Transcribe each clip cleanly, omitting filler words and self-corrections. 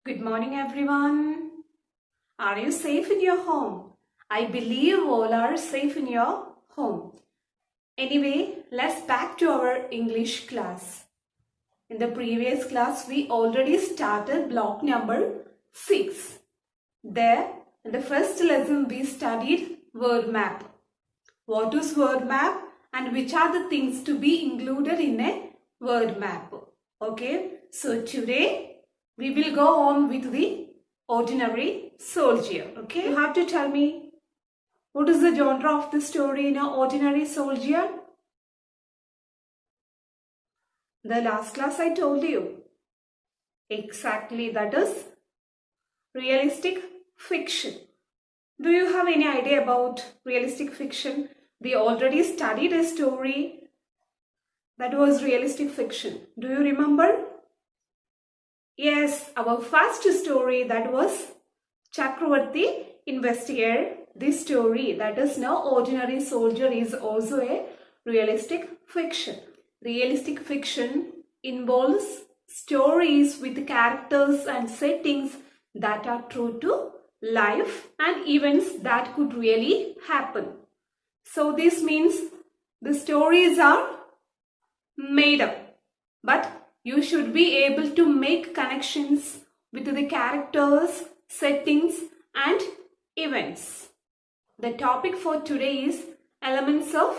Good morning, everyone. Are you safe in your home? I believe all are safe in your home. Anyway, let's back to our English class. In the previous class, we already started block number 6. There, in the first lesson, we studied word map. What is word map and which are the things to be included in a word map? Okay, so today we will go on with the ordinary soldier. Okay, you have to tell me what is the genre of the story in an ordinary soldier? The last class I told you. Exactly, that is realistic fiction. Do you have any idea about realistic fiction? We already studied a story that was realistic fiction. Do you remember? Yes, our first story, that was Chakravarti Investigator. This story, that is now Ordinary Soldier, is also a realistic fiction. Realistic fiction involves stories with characters and settings that are true to life and events that could really happen. So this means the stories are made up, but you should be able to make connections with the characters, settings and events. The topic for today is elements of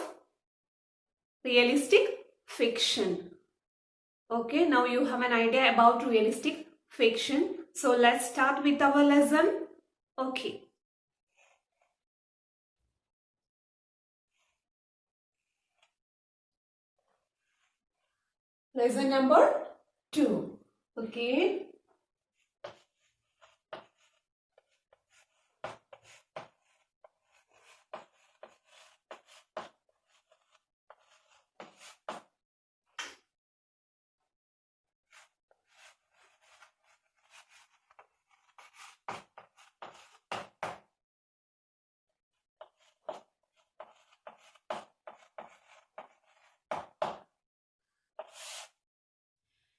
realistic fiction. Okay, now you have an idea about realistic fiction. So let's start with our lesson. Okay. Lesson number 2. Okay.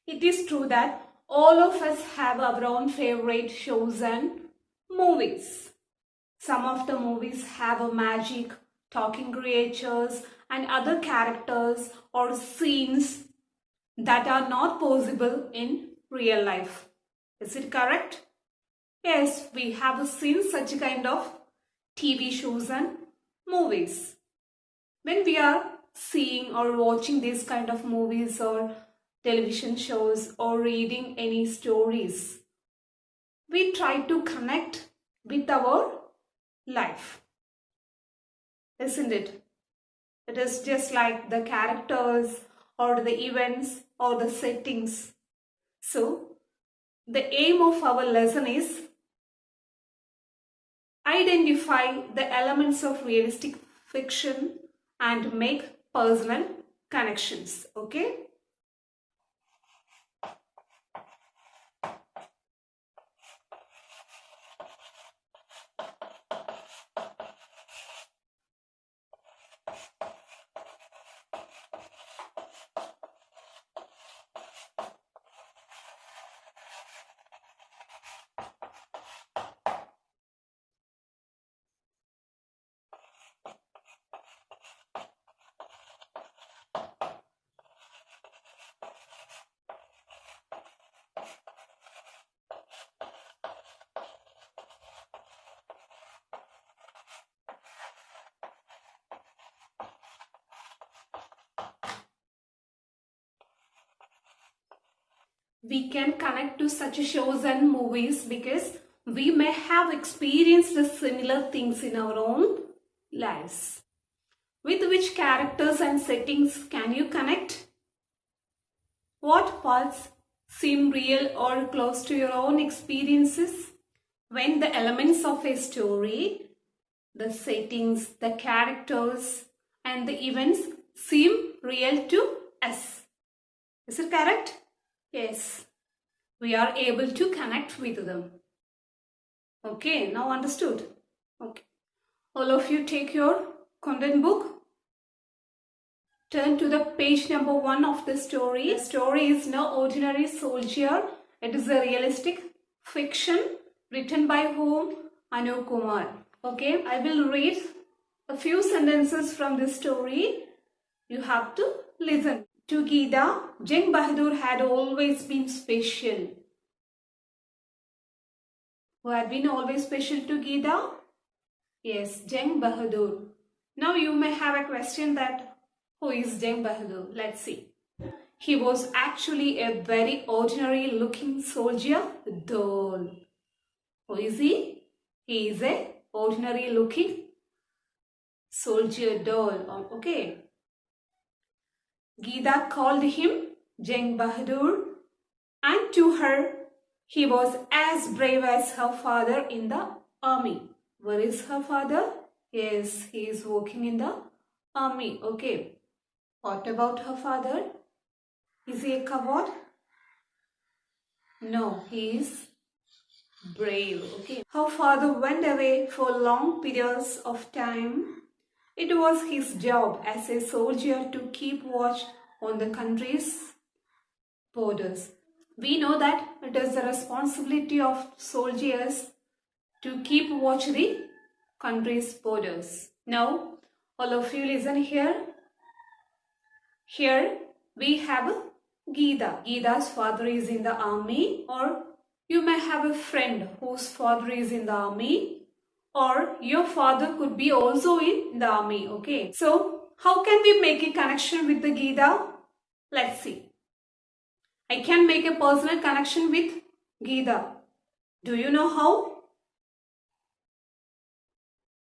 It is true that all of us have our own favorite shows and movies. Some of the movies have a magic, talking creatures and other characters or scenes that are not possible in real life. Is it correct? Yes, we have seen such kind of TV shows and movies. When we are seeing or watching these kind of movies or television shows or reading any stories, we try to connect with our life, isn't it? It is just like the characters or the events or the settings. So the aim of our lesson is identify the elements of realistic fiction and make personal connections. Okay. We can connect to such shows and movies because we may have experienced similar things in our own lives. With which characters and settings can you connect? What parts seem real or close to your own experiences? When the elements of a story, the settings, the characters and the events seem real to us. Is it correct? Yes, we are able to connect with them. Okay, now understood. Okay, all of you take your content book. Turn to the page number 1 of the story. The story is No Ordinary Soldier. It is a realistic fiction written by whom? Anu Kumar. Okay, I will read a few sentences from this story. You have to listen. To Geeta, Jang Bahadur had always been special. Who had been always special to Geeta? Yes, Jang Bahadur. Now you may have a question that who is Jang Bahadur? Let's see. He was actually a very ordinary looking soldier doll. Who is he? He is a ordinary looking soldier doll. Okay. Geeta called him Jang Bahadur, and to her he was as brave as her father in the army. Where is her father? Yes, he is working in the army. Okay. What about her father? Is he a coward? No, he is brave. Okay. Her father went away for long periods of time. It was his job as a soldier to keep watch on the country's borders. We know that it is the responsibility of soldiers to keep watch the country's borders. Now, all of you listen here. Here we have Geeta. Geeta's father is in the army, or you may have a friend whose father is in the army, or your father could be also in the army. Okay. So, how can we make a connection with the Geeta? Let's see. I can make a personal connection with Geeta. Do you know how?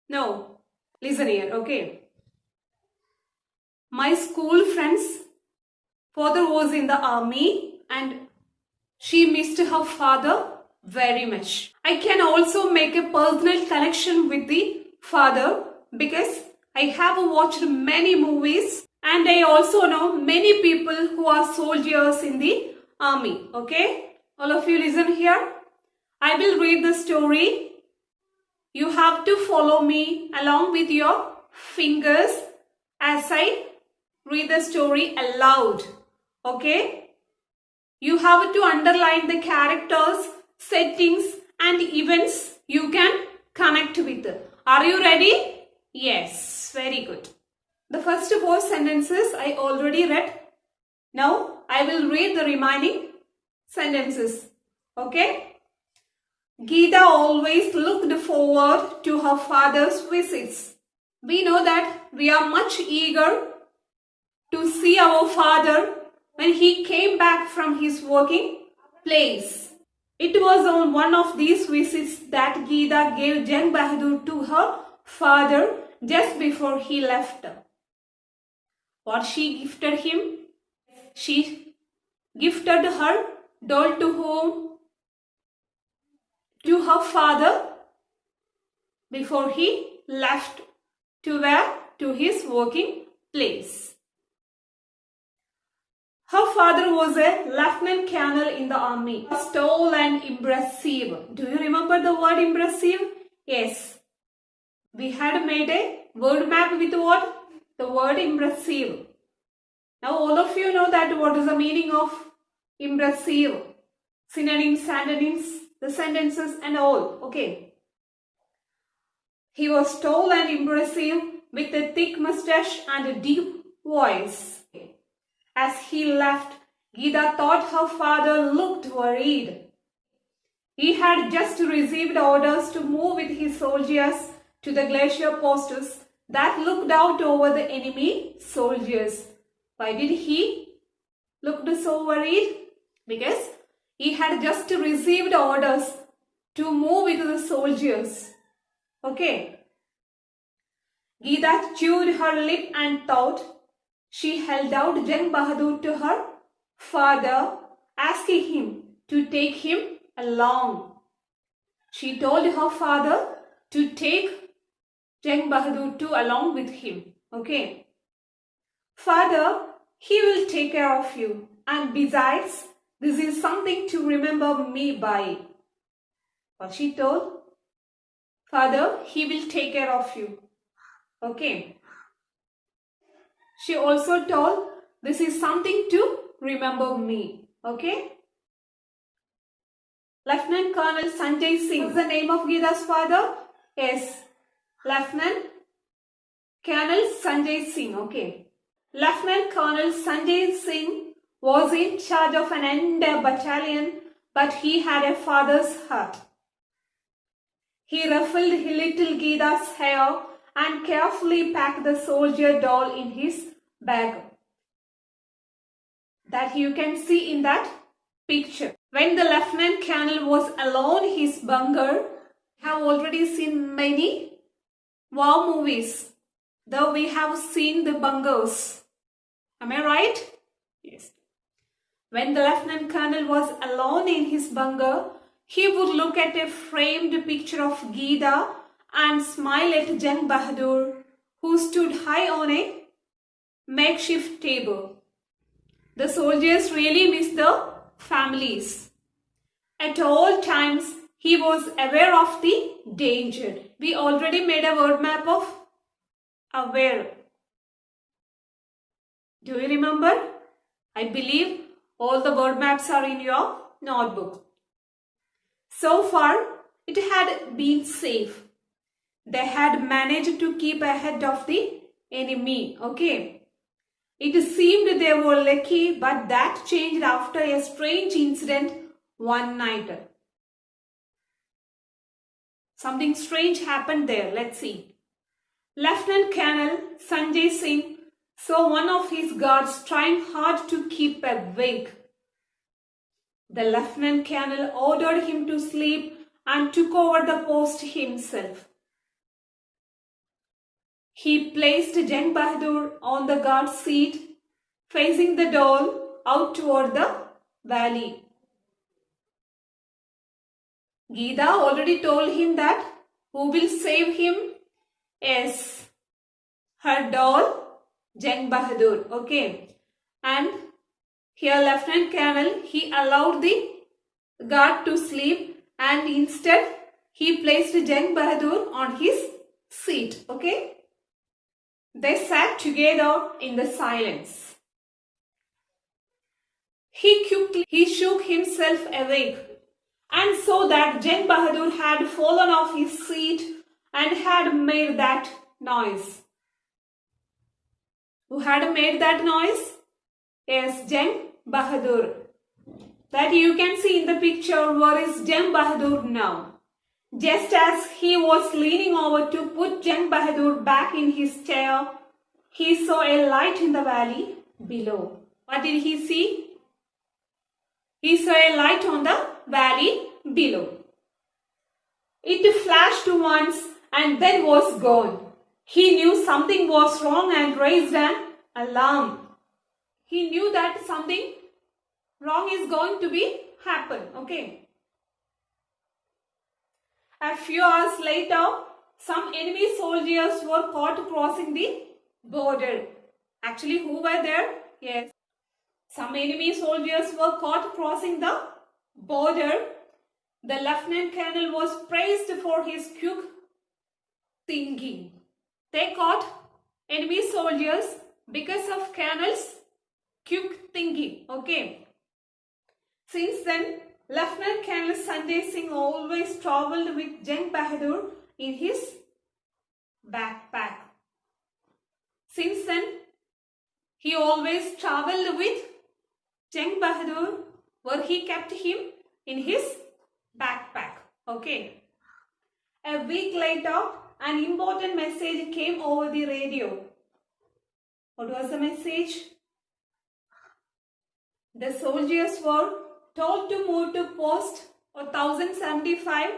No. Listen here. Okay. My school friend's father was in the army and she missed her father very much. I can also make a personal connection with the father because I have watched many movies and I also know many people who are soldiers in the army. Okay? All of you listen here. I will read the story. You have to follow me along with your fingers as I read the story aloud. Okay? You have to underline the characters, settings and events you can connect with. Are you ready? Yes, very good. The first 4 sentences I already read. Now I will read the remaining sentences. Okay? Geeta always looked forward to her father's visits. We know that we are much eager to see our father when he came back from his working place. It was on one of these visits that Geeta gave Jang Bahadur to her father just before he left. What she gifted him? She gifted her doll to whom? To her father before he left to where? To his working place. Her father was a lieutenant colonel in the army. He was tall and impressive. Do you remember the word impressive? Yes. We had made a word map with what? The word impressive. Now all of you know that what is the meaning of impressive. Synonyms, antonyms, the sentences and all. Okay. He was tall and impressive with a thick mustache and a deep voice. As he left, Geeta thought her father looked worried. He had just received orders to move with his soldiers to the glacier posts that looked out over the enemy soldiers. Why did he look so worried? Because he had just received orders to move with the soldiers. Okay. Geeta chewed her lip and thought. She held out Jang Bahadur to her father, asking him to take him along. She told her father to take Jang Bahadur along with him. Okay. Father, he will take care of you. And besides, this is something to remember me by. What she told? Father, he will take care of you. Okay. She also told, this is something to remember me. Okay. Lieutenant Colonel Sanjay Singh. What's the name of Geeta's father? Yes, Lieutenant Colonel Sanjay Singh. Okay. Lieutenant Colonel Sanjay Singh was in charge of an entire battalion, but he had a father's heart. He ruffled little Geeta's hair and carefully packed the soldier doll in his bag. That you can see in that picture. When the Lieutenant Colonel was alone in his bunker, we have already seen many war movies. Though we have seen the bunkers. Am I right? Yes. When the Lieutenant Colonel was alone in his bunker, he would look at a framed picture of Geeta and smile at Jang Bahadur, who stood high on a makeshift table. The soldiers really miss the families. At all times, he was aware of the danger. We already made a word map of aware. Do you remember? I believe all the word maps are in your notebook. So far, it had been safe. They had managed to keep ahead of the enemy. Okay. It seemed they were lucky, but that changed after a strange incident one night. Something strange happened there. Let's see. Lieutenant Colonel Sanjay Singh saw one of his guards trying hard to keep awake. The Lieutenant Colonel ordered him to sleep and took over the post himself. He placed Jang Bahadur on the guard seat, facing the door out toward the valley. Geeta already told him that who will save him is her doll, Jang Bahadur. Okay. And here Lieutenant Colonel, he allowed the guard to sleep and instead he placed Jang Bahadur on his seat. Okay. They sat together in the silence. He shook himself awake and saw that Jang Bahadur had fallen off his seat and had made that noise. Who had made that noise? Yes, Jang Bahadur. That you can see in the picture. Where is Jang Bahadur now? Just as he was leaning over to put Jang Bahadur back in his chair, he saw a light in the valley below. What did he see? He saw a light on the valley below. It flashed once and then was gone. He knew something was wrong and raised an alarm. He knew that something wrong is going to be happen. Okay. A few hours later, some enemy soldiers were caught crossing the border. Actually, who were there? Yes. Some enemy soldiers were caught crossing the border. The Lieutenant Colonel was praised for his quick thinking. They caught enemy soldiers because of Colonel's quick thinking. Okay. Since then, Lieutenant Colonel Sanjay Singh always travelled with Jang Bahadur in his backpack. Since then, he always travelled with Jang Bahadur, where he kept him in his backpack. Okay. A week later, an important message came over the radio. What was the message? The soldiers were told to move to post 1075.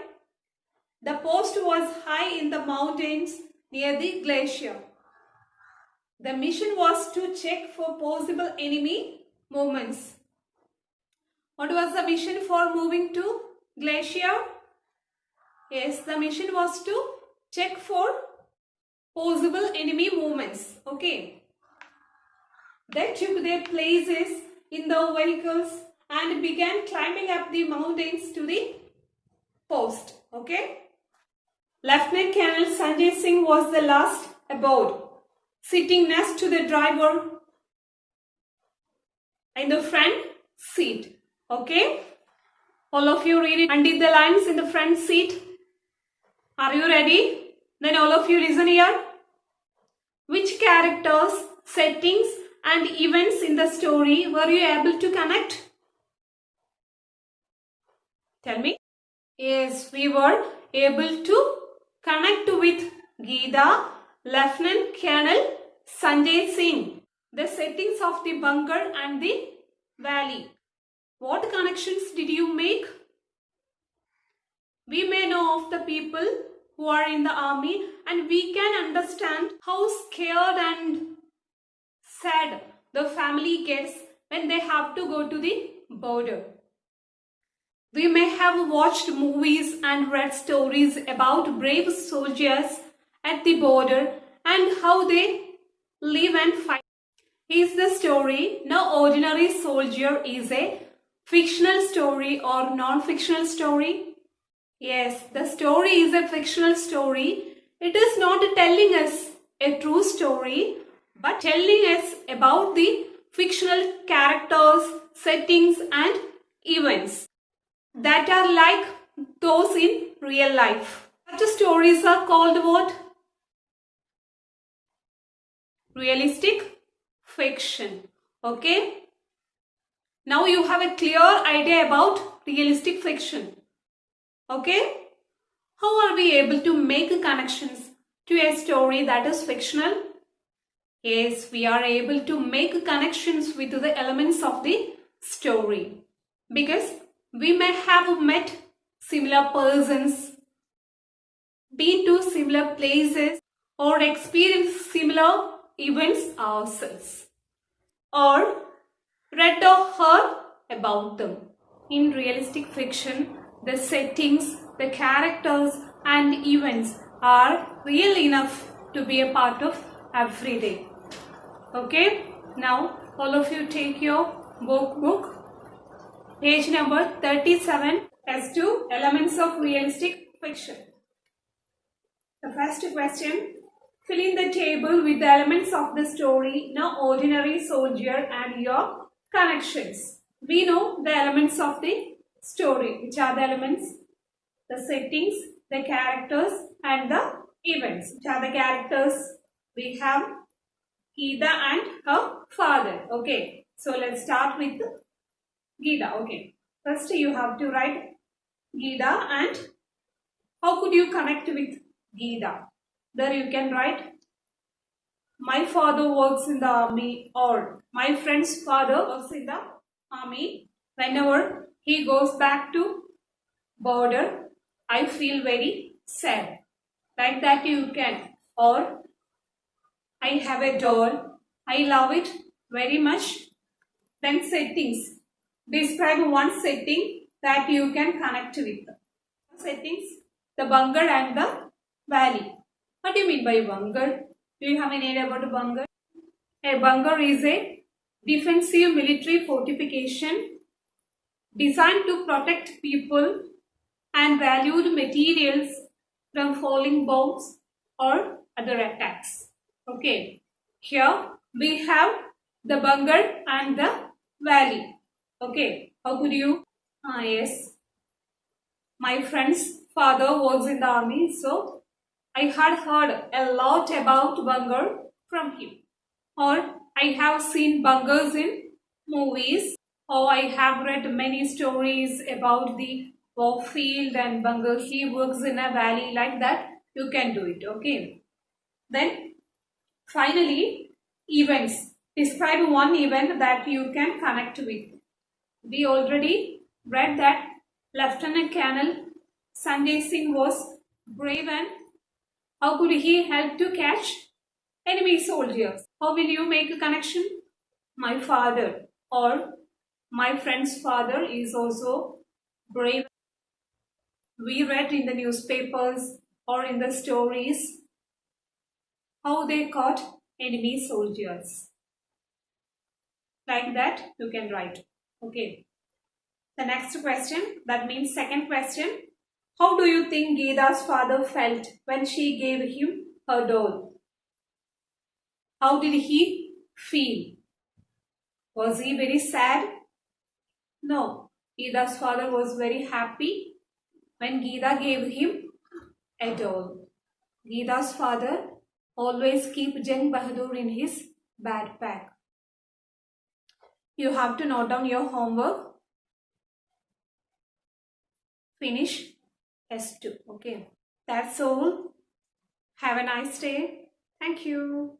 The post was high in the mountains near the glacier. The mission was to check for possible enemy movements. What was the mission for moving to glacier? Yes, the mission was to check for possible enemy movements. Okay. They took their places in the vehicles and began climbing up the mountains to the post. Okay. Lieutenant Colonel Sanjay Singh was the last aboard, sitting next to the driver in the front seat. Okay. All of you read it under the lines in the front seat. Are you ready? Then all of you listen here. Which characters, settings and events in the story were you able to connect? Tell me. Yes, we were able to connect with Geeta, Lieutenant Colonel Sanjay Singh. The settings of the bunker and the valley. What connections did you make? We may know of the people who are in the army and we can understand how scared and sad the family gets when they have to go to the border. We may have watched movies and read stories about brave soldiers at the border and how they live and fight. Is the story No Ordinary Soldier is a fictional story or non-fictional story? Yes, the story is a fictional story. It is not telling us a true story, but telling us about the fictional characters, settings and events that are like those in real life. Such stories are called what? Realistic fiction. Okay? Now you have a clear idea about realistic fiction. Okay? How are we able to make connections to a story that is fictional? Yes, we are able to make connections with the elements of the story because we may have met similar persons, been to similar places or experienced similar events ourselves or read or heard about them. In realistic fiction, the settings, the characters and events are real enough to be a part of every day. Okay, now all of you take your workbook, page number 37 as to elements of realistic fiction. The first question, fill in the table with the elements of the story No Ordinary Soldier and your connections. We know the elements of the story. Which are the elements? The settings, the characters and the events. Which are the characters? We have Geeta and her father. Okay. So let's start with Geeta. Okay. First you have to write Geeta and how could you connect with Geeta? There you can write my father works in the army or my friend's father works in the army. Whenever he goes back to border, I feel very sad. Like that you can. Or I have a doll. I love it very much. Then settings. Describe one setting that you can connect with. Settings, the bunker and the valley. What do you mean by bunker? Do you have any idea about a bunker? A bunker is a defensive military fortification designed to protect people and valued materials from falling bombs or other attacks. Okay, here we have the bunker and the valley. Okay, how could you? Yes, my friend's father works in the army, so I had heard a lot about bunker from him. Or I have seen bunkers in movies, or I have read many stories about the warfield and bunker. He works in a valley like that. You can do it. Okay. Then finally, events. Describe one event that you can connect with. We already read that Lieutenant Colonel Sanjay Singh was brave and how could he help to catch enemy soldiers? How will you make a connection? My father or my friend's father is also brave. We read in the newspapers or in the stories how they caught enemy soldiers. Like that you can write. Okay. The next question, that means second question. How do you think Geeta's father felt when she gave him her doll? How did he feel? Was he very sad? No. Geeta's father was very happy when Geeta gave him a doll. Geeta's father always keep Jang Bahadur in his backpack. You have to note down your homework. Finish S2. Okay. That's all. Have a nice day. Thank you.